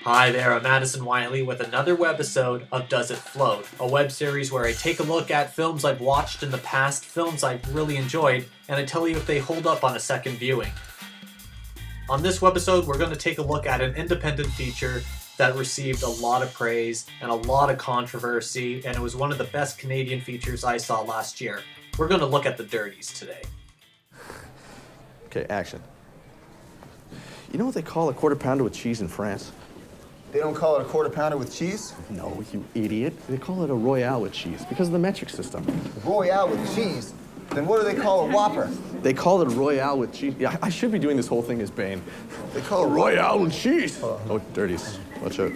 Hi there, I'm Addison Wylie with another webisode of Does It Float, a web series where I take a look at films I've watched in the past, films I've really enjoyed, and I tell you if they hold up on a second viewing. On this webisode, we're going to take a look at an independent feature that received a lot of praise and a lot of controversy, and it was one of the best Canadian features I saw last year. We're going to look at the Dirties today. Okay, action. You know what they call a quarter pounder with cheese in France? They don't call it a quarter pounder with cheese? No, you idiot. They call it a Royale with cheese because of the metric system. Royale with cheese? Then what do they call a Whopper? They call it a Royale with cheese. Yeah, I should be doing this whole thing as Bane. They call it Royale with cheese. Oh, Dirties. Watch out.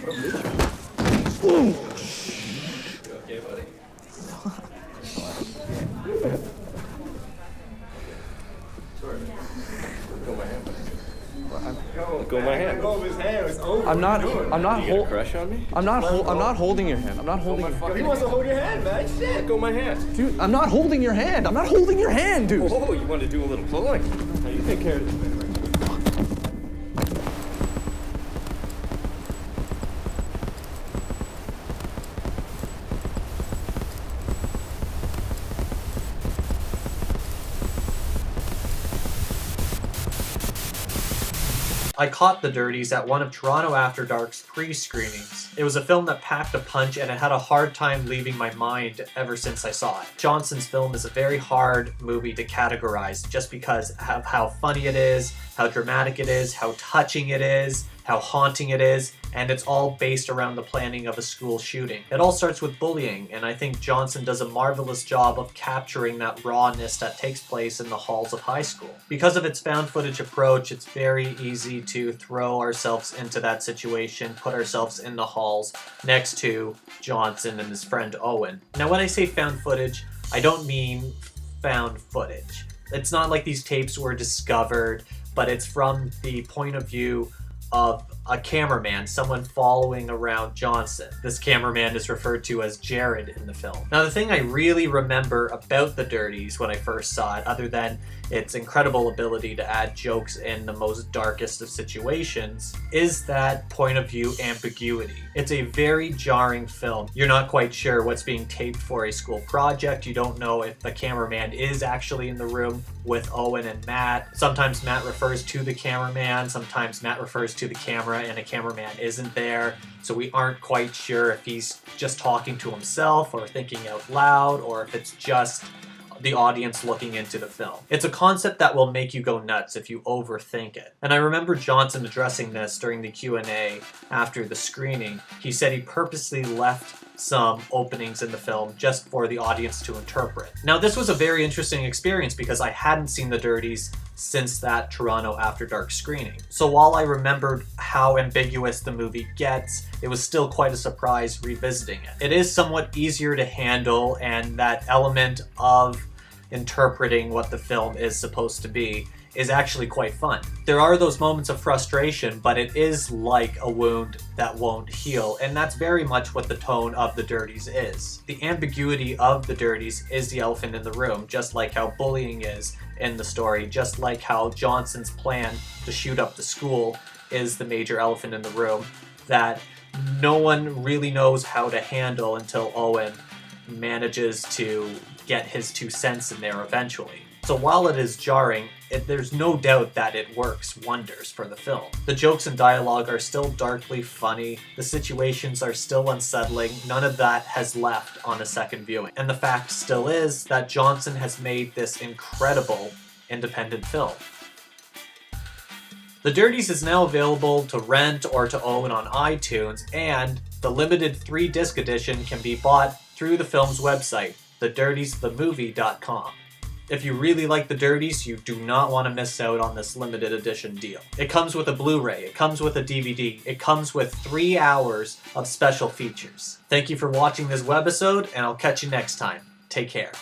Ooh. Okay, buddy. Go my hand. Go of his hand. It's over. I'm not Crush on me? I'm not holding your hand. I'm not holding your hand. He wants to hold your hand, man. Shit. Go my hand. Dude, I'm not holding your hand. I'm not holding your hand, dude. Oh, you want to do a little pulling? Now you take care of this, man. I caught the Dirties at one of Toronto After Dark's pre-screenings. It was a film that packed a punch and it had a hard time leaving my mind ever since I saw it. Johnson's film is a very hard movie to categorize just because of how funny it is, how dramatic it is, how touching it is, how haunting it is, and it's all based around the planning of a school shooting. It all starts with bullying, and I think Johnson does a marvelous job of capturing that rawness that takes place in the halls of high school. Because of its found footage approach, it's very easy to throw ourselves into that situation, put ourselves in the halls next to Johnson and his friend Owen. Now when I say found footage, I don't mean found footage. It's not like these tapes were discovered, but it's from the point of view of a cameraman, someone following around Johnson. This cameraman is referred to as Jared in the film. Now, the thing I really remember about the Dirties when I first saw it, other than its incredible ability to add jokes in the most darkest of situations, is that point of view ambiguity. It's a very jarring film. You're not quite sure what's being taped for a school project. You don't know if the cameraman is actually in the room with Owen and Matt. Sometimes Matt refers to the cameraman, sometimes Matt refers to the camera and a cameraman isn't there, so we aren't quite sure if he's just talking to himself or thinking out loud, or if it's just the audience looking into the film. It's a concept that will make you go nuts if you overthink it. And I remember Johnson addressing this during the Q&A after the screening. He said he purposely left some openings in the film just for the audience to interpret. Now, this was a very interesting experience because I hadn't seen the Dirties since that Toronto After Dark screening. So while I remembered how ambiguous the movie gets, it was still quite a surprise revisiting it. It is somewhat easier to handle, and that element of interpreting what the film is supposed to be is actually quite fun. There are those moments of frustration, but it is like a wound that won't heal, and that's very much what the tone of the Dirties is. The ambiguity of the Dirties is the elephant in the room, just like how bullying is in the story, just like how Johnson's plan to shoot up the school is the major elephant in the room that no one really knows how to handle until Owen manages to get his 2 cents in there eventually. So while it is jarring, there's no doubt that it works wonders for the film. The jokes and dialogue are still darkly funny, the situations are still unsettling, none of that has left on a second viewing. And the fact still is that Johnson has made this incredible independent film. The Dirties is now available to rent or to own on iTunes, and the limited 3-disc edition can be bought through the film's website, thedirtiesthemovie.com. If you really like the Dirties, you do not want to miss out on this limited edition deal. It comes with a Blu-ray, it comes with a DVD, it comes with 3 hours of special features. Thank you for watching this webisode, and I'll catch you next time. Take care.